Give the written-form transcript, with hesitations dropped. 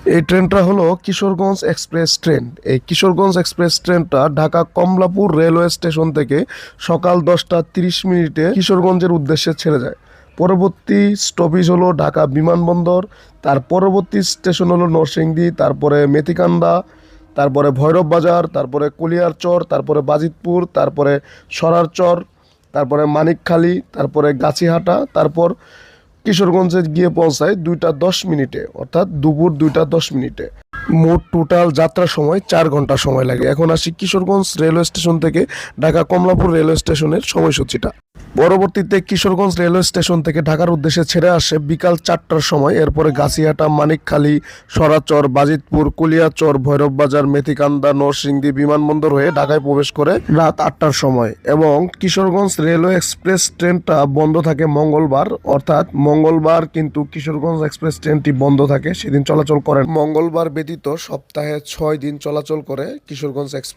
এই ট্রেনটা হলো কিশোরগঞ্জ এক্সপ্রেস ট্রেন। এই কিশোরগঞ্জ এক্সপ্রেস ট্রেনটা ঢাকা কমলাপুর রেলওয়ে স্টেশন থেকে সকাল 10টা 30 মিনিটে কিশোরগঞ্জের উদ্দেশ্যে ছেড়ে যায়। পরবর্তী স্টপেজ হলো ঢাকা বিমানবন্দর, তার পরবর্তী স্টেশন হলো নরসিংদী, তারপরে মেথিকান্দা, তারপরে ভৈরব বাজার, তারপরে কলিয়ারচর, তারপরে বাজিতপুর, তারপরে সরারচর, তারপরে মানিকখালী, তারপরে গাছিহাটা, তারপর কিশোরগঞ্জে গিয়ে পৌঁছায় 2টা 10 মিনিটে, অর্থাৎ দুপুর 2টা 10 মিনিটে। মোট টোটাল যাত্রার সময় 4 ঘন্টা সময় লাগে। এখন আসি কিশোরগঞ্জ রেলওয়ে স্টেশন থেকে ঢাকা কমলাপুর রেলওয়ে স্টেশনের সময়সূচিটা। পরবর্তীতে কিশোরগঞ্জ রেলওয়ে স্টেশন থেকে ঢাকার উদ্দেশ্যে ছেড়ে আসে বিকাল 4টার সময়। এরপরে গাছিহাটা, মানিকখালী, সরাচর, বাজিতপুর, কুলিয়াচর, ভৈরব বাজার, মেথিকান্দা, নরসিংদী বিমানবন্দর হয়ে ঢাকায় প্রবেশ করে রাত 8টার সময়। এবং কিশোরগঞ্জ রেলওয়ে এক্সপ্রেস ট্রেনটা বন্ধ থাকে মঙ্গলবার, অর্থাৎ মঙ্গলবার কিন্তু কিশোরগঞ্জ এক্সপ্রেস ট্রেনটি বন্ধ থাকে, সেদিন চলাচল করেন। মঙ্গলবার ব্যতীত সপ্তাহে 6 দিন চলাচল করে কিশোরগঞ্জ এক্সপ্রেস।